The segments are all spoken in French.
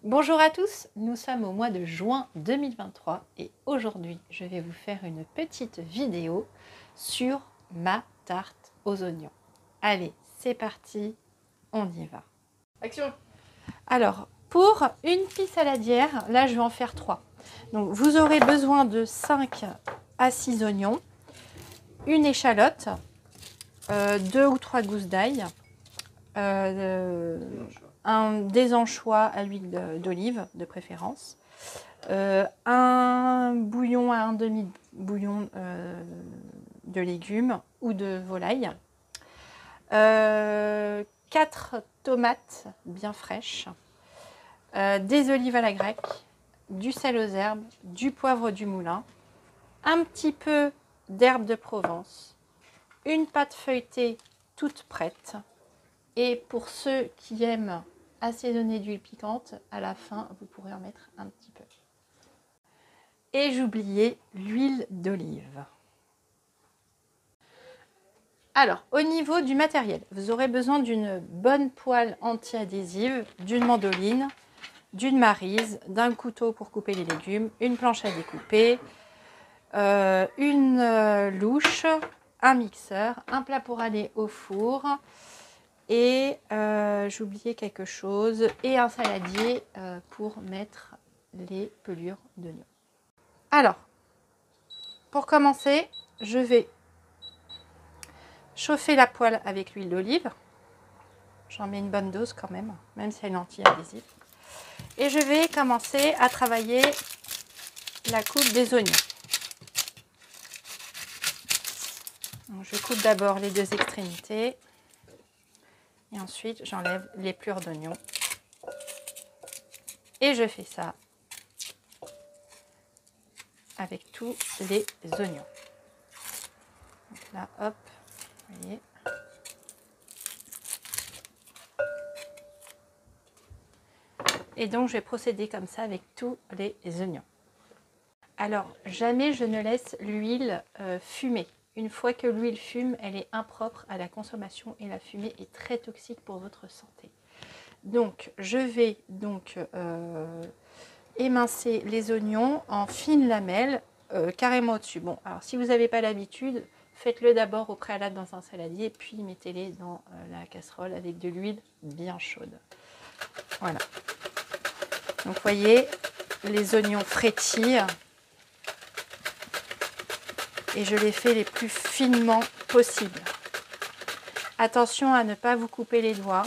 Bonjour à tous, nous sommes au mois de juin 2023 et aujourd'hui je vais vous faire une petite vidéo sur ma tarte aux oignons. Allez, c'est parti, on y va. Action! Alors, pour une pie saladière, là je vais en faire 3. Donc vous aurez besoin de 5 à 6 oignons, une échalote, 2 ou 3 gousses d'ail, des anchois à l'huile d'olive de préférence, un bouillon à un demi-bouillon de légumes ou de volaille, 4 tomates bien fraîches, des olives à la grecque, du sel aux herbes, du poivre du moulin, un petit peu d'herbe de Provence, une pâte feuilletée toute prête. Et pour ceux qui aiment assaisonner d'huile piquante, à la fin, vous pourrez en mettre un petit peu. Et j'oubliais l'huile d'olive. Alors, au niveau du matériel, vous aurez besoin d'une bonne poêle anti-adhésive, d'une mandoline, d'une maryse, d'un couteau pour couper les légumes, une planche à découper, une louche, un mixeur, un plat pour aller au four, et j'oubliais quelque chose, et un saladier pour mettre les pelures d'oignons. Alors, pour commencer, je vais chauffer la poêle avec l'huile d'olive. J'en mets une bonne dose quand même si elle est anti-adhésive. Et je vais commencer à travailler la coupe des oignons. Donc, je coupe d'abord les deux extrémités. Et ensuite, j'enlève les pelures d'oignons. Et je fais ça avec tous les oignons. Donc là, hop, vous voyez. Et donc, je vais procéder comme ça avec tous les oignons. Alors, jamais je ne laisse l'huile fumer. Une fois que l'huile fume, elle est impropre à la consommation et la fumée est très toxique pour votre santé. Donc, je vais donc émincer les oignons en fines lamelles, carrément au-dessus. Bon, alors si vous n'avez pas l'habitude, faites-le d'abord au préalable dans un saladier, puis mettez-les dans la casserole avec de l'huile bien chaude. Voilà. Donc, vous voyez, les oignons frétillent. Et je les fais les plus finement possible. Attention à ne pas vous couper les doigts.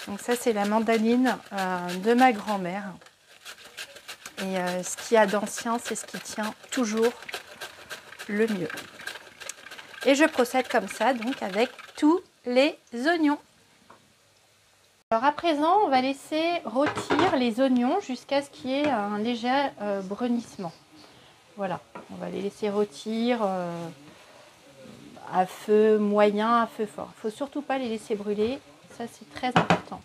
Donc ça, c'est la mandoline de ma grand-mère. Et ce qu'il y a d'ancien, c'est ce qui tient toujours le mieux. Et je procède comme ça, donc avec tous les oignons. Alors à présent, on va laisser rôtir les oignons jusqu'à ce qu'il y ait un léger brunissement. Voilà, on va les laisser rôtir à feu moyen, à feu fort. Il ne faut surtout pas les laisser brûler, ça c'est très important.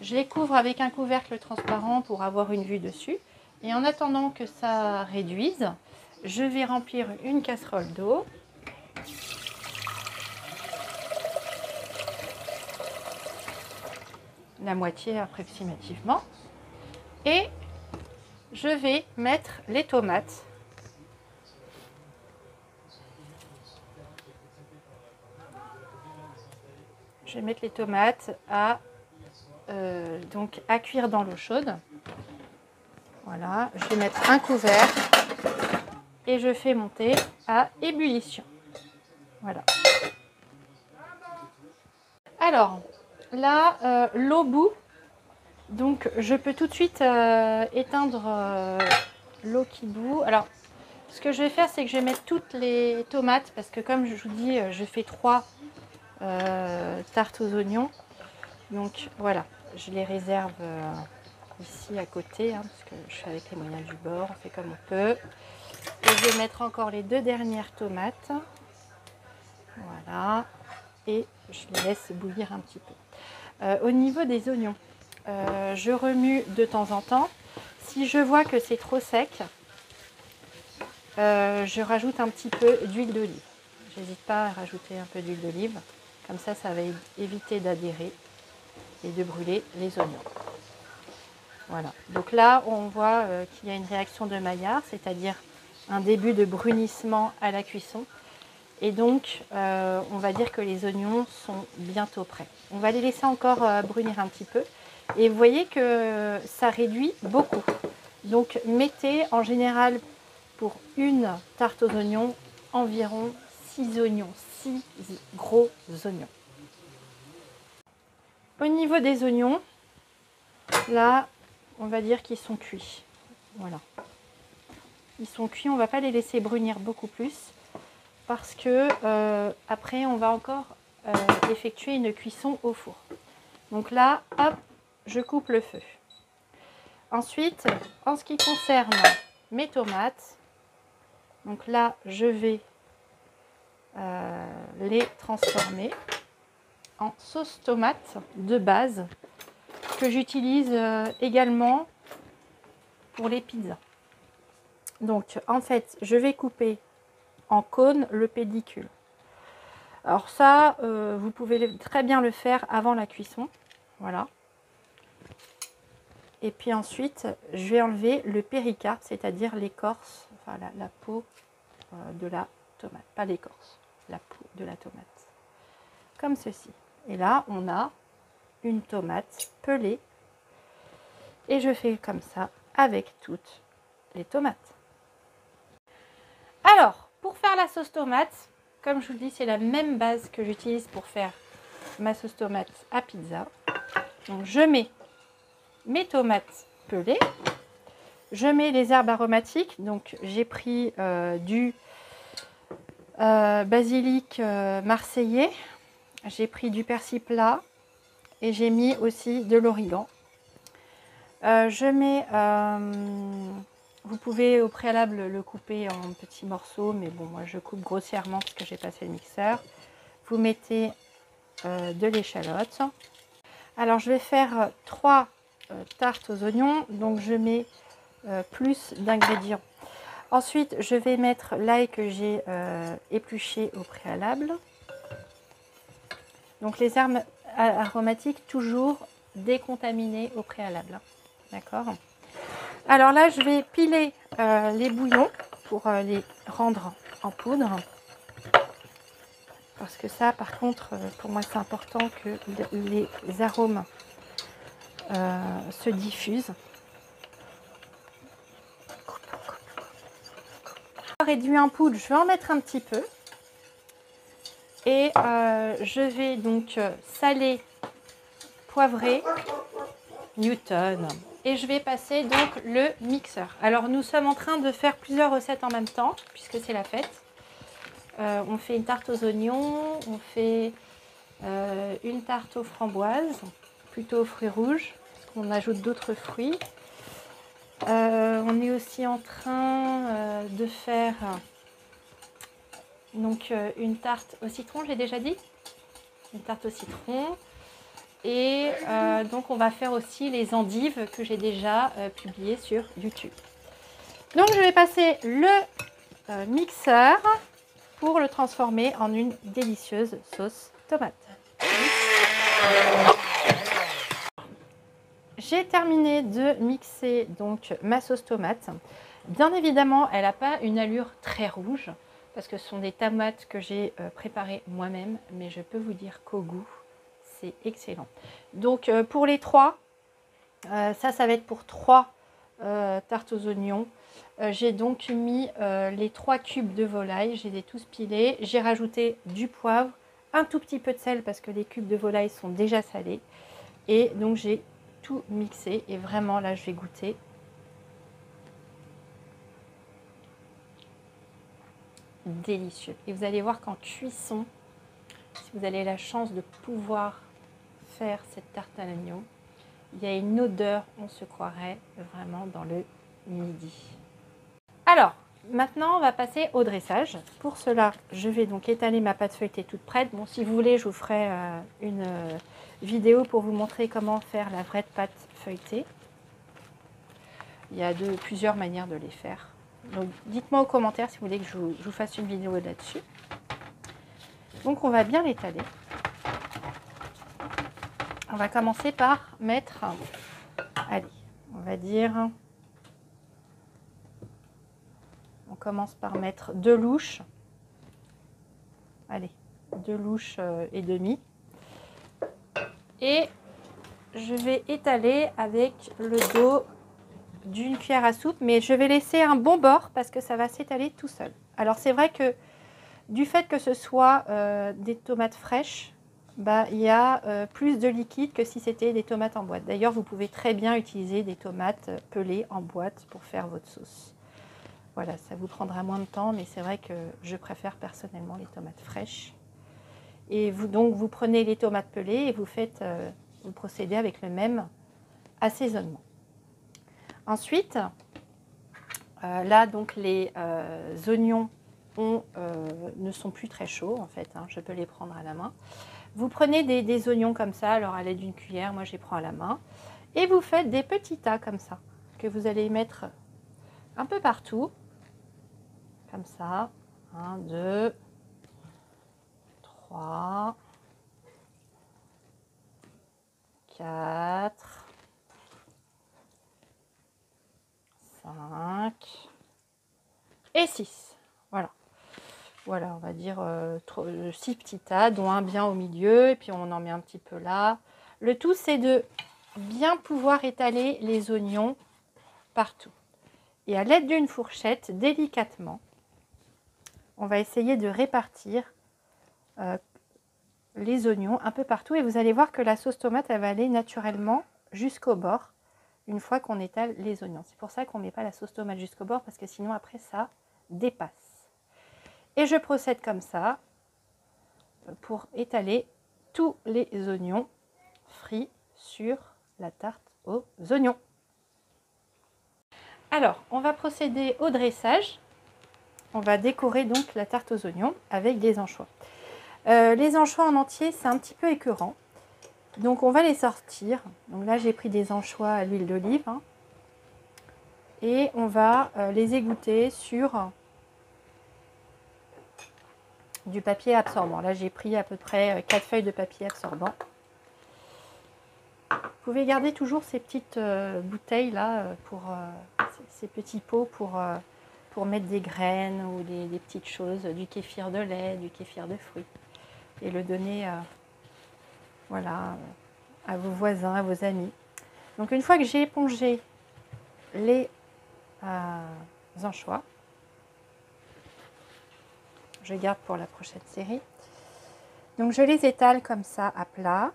Je les couvre avec un couvercle transparent pour avoir une vue dessus. Et en attendant que ça réduise, je vais remplir une casserole d'eau. La moitié approximativement. Et je vais mettre les tomates. Je vais mettre les tomates à cuire dans l'eau chaude. Voilà, je vais mettre un couvert et je fais monter à ébullition. Voilà. Alors, là, l'eau bout. Donc, je peux tout de suite éteindre l'eau qui bout. Alors, ce que je vais faire, c'est que je vais mettre toutes les tomates parce que comme je vous dis, je fais 3 tartes aux oignons. Donc voilà, je les réserve ici à côté, parce que je suis avec les moyens du bord, on fait comme on peut. Et je vais mettre encore les 2 dernières tomates. Voilà, et je les laisse bouillir un petit peu. Au niveau des oignons, je remue de temps en temps. Si je vois que c'est trop sec, je rajoute un petit peu d'huile d'olive. J'hésite pas à rajouter un peu d'huile d'olive. Comme ça, ça va éviter d'adhérer. et de brûler les oignons. Voilà, donc là on voit qu'il y a une réaction de Maillard, c'est-à-dire un début de brunissement à la cuisson. Et donc on va dire que les oignons sont bientôt prêts. On va les laisser encore brunir un petit peu. Et vous voyez que ça réduit beaucoup. Donc mettez en général pour une tarte aux oignons environ 6 oignons, 6 gros oignons. Au niveau des oignons, là, on va dire qu'ils sont cuits. Voilà. Ils sont cuits, on ne va pas les laisser brunir beaucoup plus parce que après, on va encore effectuer une cuisson au four. Donc là, hop, je coupe le feu. Ensuite, en ce qui concerne mes tomates, donc là, je vais les transformer en sauce tomate de base que j'utilise également pour les pizzas. Donc en fait, je vais couper en cône le pédicule. Alors ça, vous pouvez très bien le faire avant la cuisson. Voilà. Et puis ensuite, je vais enlever le péricarpe, c'est-à-dire l'écorce, enfin la peau de la tomate. Pas l'écorce, la peau de la tomate. Comme ceci. Et là, on a une tomate pelée. Et je fais comme ça avec toutes les tomates. Alors, pour faire la sauce tomate, comme je vous le dis, c'est la même base que j'utilise pour faire ma sauce tomate à pizza. Donc, je mets mes tomates pelées. Je mets les herbes aromatiques. Donc, j'ai pris du basilic marseillais. J'ai pris du persil plat. Et j'ai mis aussi de l'origan. Je mets, vous pouvez au préalable le couper en petits morceaux, mais bon, moi je coupe grossièrement parce que j'ai passé le mixeur. Vous mettez de l'échalote. Alors je vais faire 3 tartes aux oignons, donc je mets plus d'ingrédients. Ensuite, je vais mettre l'ail que j'ai épluché au préalable. Donc les herbes aromatiques toujours décontaminées au préalable. D'accord. Alors là, je vais piler les bouillons pour les rendre en poudre. Parce que ça, par contre, pour moi, c'est important que les arômes se diffusent. Réduit en poudre, je vais en mettre un petit peu. Et je vais donc saler, poivrer, Newton. Et je vais passer donc le mixeur. Alors nous sommes en train de faire plusieurs recettes en même temps, puisque c'est la fête. On fait une tarte aux oignons, on fait une tarte aux framboises, plutôt aux fruits rouges, parce qu'on ajoute d'autres fruits. On est aussi en train de faire donc une tarte au citron, j'ai déjà dit. Une tarte au citron. Et donc on va faire aussi les endives que j'ai déjà publiées sur YouTube. Donc je vais passer le mixeur pour le transformer en une délicieuse sauce tomate. J'ai terminé de mixer donc ma sauce tomate. Bien évidemment, elle n'a pas une allure très rouge parce que ce sont des tomates que j'ai préparées moi-même, mais je peux vous dire qu'au goût, c'est excellent. Donc pour les 3, ça va être pour 3 tartes aux oignons. J'ai donc mis les 3 cubes de volaille, je les ai tous pilés. J'ai rajouté du poivre, un tout petit peu de sel parce que les cubes de volaille sont déjà salés. Et donc j'ai tout mixé et vraiment là je vais goûter. Délicieux. Et vous allez voir qu'en cuisson, si vous avez la chance de pouvoir faire cette tarte à l'oignon, il y a une odeur, on se croirait vraiment dans le midi. Alors, maintenant on va passer au dressage. Pour cela, je vais donc étaler ma pâte feuilletée toute prête. Bon, si vous voulez, je vous ferai une vidéo pour vous montrer comment faire la vraie pâte feuilletée. Il y a plusieurs manières de les faire. Donc, dites-moi aux commentaires si vous voulez que je vous fasse une vidéo là-dessus. Donc, on va bien l'étaler. on va commencer par mettre, allez, on va dire, on commence par mettre 2 louches. Allez, 2 louches et demie. Et je vais étaler avec le dos d'une cuillère à soupe, mais je vais laisser un bon bord parce que ça va s'étaler tout seul. Alors c'est vrai que du fait que ce soit des tomates fraîches, bah, il y a plus de liquide que si c'était des tomates en boîte. D'ailleurs, vous pouvez très bien utiliser des tomates pelées en boîte pour faire votre sauce. Voilà, ça vous prendra moins de temps, mais c'est vrai que je préfère personnellement les tomates fraîches. Et vous prenez les tomates pelées et vous procédez avec le même assaisonnement. Ensuite, là donc les oignons ne sont plus très chauds en fait, hein, je peux les prendre à la main. Vous prenez des oignons comme ça, alors à l'aide d'une cuillère, moi je les prends à la main, et vous faites des petits tas comme ça, que vous allez mettre un peu partout, comme ça, 1, 2, 3, 4, 5 et 6. Voilà. Voilà, on va dire 6 petits tas, dont un bien au milieu, et puis on en met un petit peu là. Le tout, c'est de bien pouvoir étaler les oignons partout. Et à l'aide d'une fourchette, délicatement, on va essayer de répartir les oignons un peu partout. Et vous allez voir que la sauce tomate, elle va aller naturellement jusqu'au bord, une fois qu'on étale les oignons. C'est pour ça qu'on ne met pas la sauce tomate jusqu'au bord, parce que sinon après ça dépasse. Et je procède comme ça pour étaler tous les oignons frits sur la tarte aux oignons. Alors, on va procéder au dressage. On va décorer donc la tarte aux oignons avec des anchois. Les anchois en entier, c'est un petit peu écœurant. Donc, on va les sortir. Donc là, j'ai pris des anchois à l'huile d'olive. Hein, et on va les égoutter sur du papier absorbant. Là, j'ai pris à peu près 4 feuilles de papier absorbant. Vous pouvez garder toujours ces petites bouteilles là, ces petits pots pour mettre des graines ou des petites choses, du kéfir de lait, du kéfir de fruits. Et le donner voilà, à vos voisins, à vos amis. Donc une fois que j'ai épongé les anchois, je garde pour la prochaine série. Donc je les étale comme ça à plat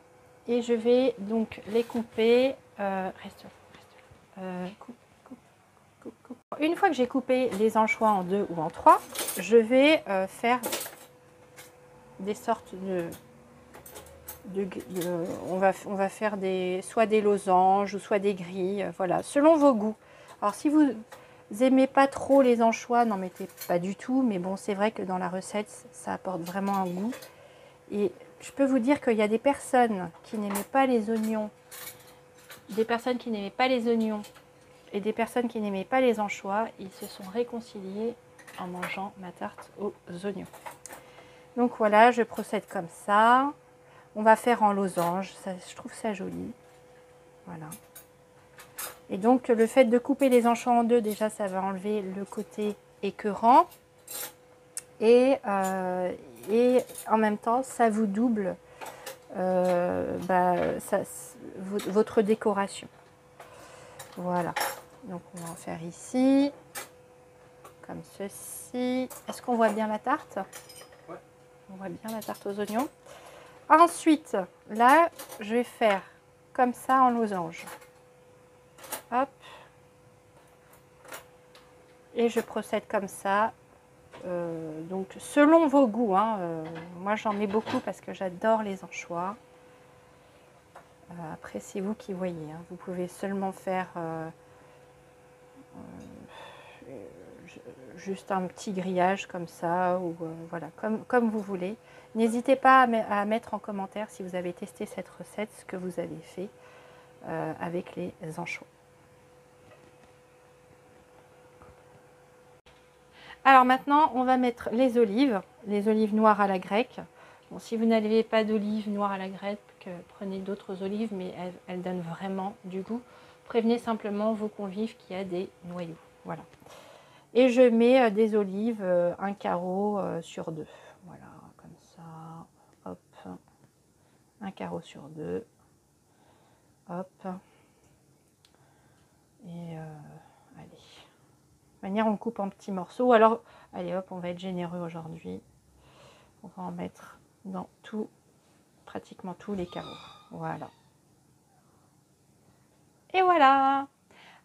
et je vais donc les couper. Coupe. Une fois que j'ai coupé les anchois en 2 ou en 3, je vais faire des sortes on va faire soit des losanges ou soit des grilles, voilà, selon vos goûts. Alors si vous n'aimez pas trop les anchois, n'en mettez pas du tout, mais bon, c'est vrai que dans la recette, ça apporte vraiment un goût. Et je peux vous dire qu'il y a des personnes qui n'aimaient pas les oignons, et des personnes qui n'aimaient pas les anchois, ils se sont réconciliés en mangeant ma tarte aux oignons. Donc voilà, je procède comme ça. On va faire en losange, je trouve ça joli. Voilà. Et donc le fait de couper les anchois en 2, déjà ça va enlever le côté écœurant. Et en même temps, ça vous double votre décoration. Voilà. Donc on va en faire ici, comme ceci. Est-ce qu'on voit bien la tarte? Ouais. On voit bien la tarte aux oignons. Ensuite, là, je vais faire comme ça en losange. Hop. Et je procède comme ça. Donc selon vos goûts, hein, moi j'en mets beaucoup parce que j'adore les anchois. Après c'est vous qui voyez, hein. Vous pouvez seulement faire juste un petit grillage comme ça, ou voilà, comme vous voulez. N'hésitez pas à mettre en commentaire si vous avez testé cette recette, ce que vous avez fait avec les anchois. Alors maintenant, on va mettre les olives noires à la grecque. Bon, si vous n'avez pas d'olives noires à la grecque, prenez d'autres olives, mais elles donnent vraiment du goût. Prévenez simplement vos convives qu'il y a des noyaux. Voilà. Et je mets des olives, un carreau sur 2. Voilà, comme ça. Hop. Un carreau sur 2. Hop. Et allez. De toute manière, on coupe en petits morceaux. Alors, allez hop, on va être généreux aujourd'hui. On va en mettre dans pratiquement tous les carreaux. Voilà. Et voilà.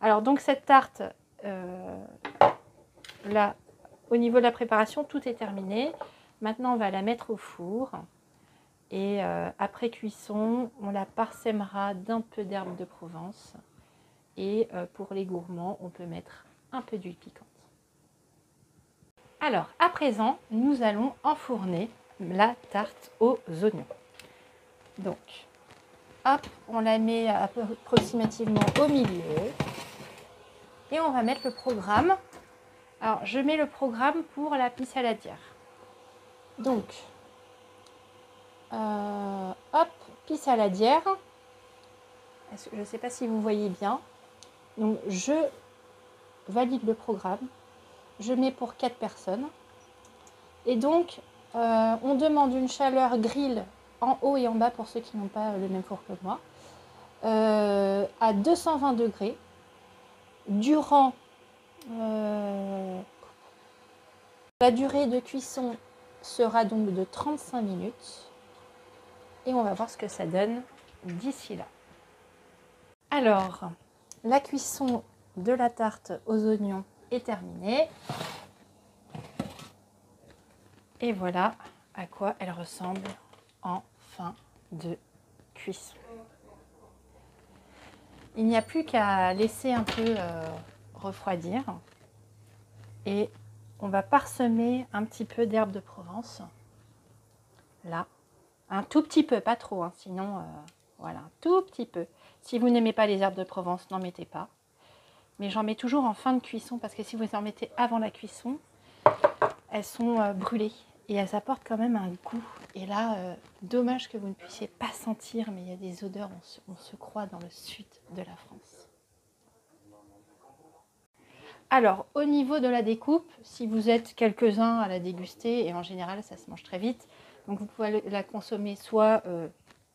Alors, donc cette tarte, là, au niveau de la préparation, tout est terminé. Maintenant, on va la mettre au four. Et après cuisson, on la parsèmera d'un peu d'herbe de Provence. Et pour les gourmands, on peut mettre un peu d'huile piquante. Alors, à présent, nous allons enfourner la tarte aux oignons. Donc, hop, on la met approximativement au milieu. Et on va mettre le programme. Alors, je mets le programme pour la pie saladière. Donc, hop, pie saladière. Je ne sais pas si vous voyez bien. Donc, je valide le programme. Je mets pour 4 personnes. Et donc, on demande une chaleur grill en haut et en bas pour ceux qui n'ont pas le même four que moi. À 220 degrés. Durant la durée de cuisson sera donc de 35 minutes. Et on va voir ce que ça donne d'ici là. Alors, la cuisson de la tarte aux oignons est terminée. Et voilà à quoi elle ressemble en fin de cuisson. Il n'y a plus qu'à laisser un peu refroidir. Et on va parsemer un petit peu d'herbe de Provence. Là. Un tout petit peu, pas trop, hein, sinon, voilà, un tout petit peu. Si vous n'aimez pas les herbes de Provence, n'en mettez pas. Mais j'en mets toujours en fin de cuisson, parce que si vous en mettez avant la cuisson, elles sont brûlées. Et elles apportent quand même un goût. Et là, dommage que vous ne puissiez pas sentir, mais il y a des odeurs, on se croit dans le sud de la France. Alors, au niveau de la découpe, si vous êtes quelques-uns à la déguster, et en général, ça se mange très vite, donc vous pouvez la consommer soit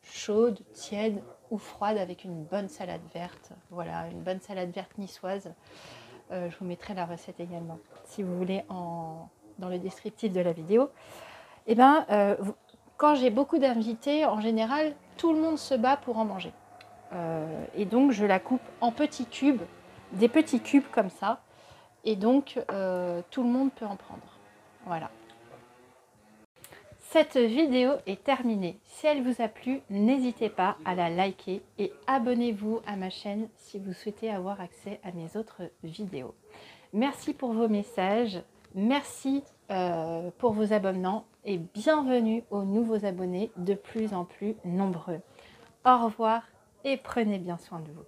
chaude, tiède ou froide avec une bonne salade verte. Voilà, une bonne salade verte niçoise. Je vous mettrai la recette également, si vous voulez, dans le descriptif de la vidéo. Et bien, quand j'ai beaucoup d'invités, en général, tout le monde se bat pour en manger. Et donc, je la coupe en petits cubes, des petits cubes comme ça. Et donc, tout le monde peut en prendre. Voilà. Cette vidéo est terminée. Si elle vous a plu, n'hésitez pas à la liker et abonnez-vous à ma chaîne si vous souhaitez avoir accès à mes autres vidéos. Merci pour vos messages, merci pour vos abonnements et bienvenue aux nouveaux abonnés de plus en plus nombreux. Au revoir et prenez bien soin de vous.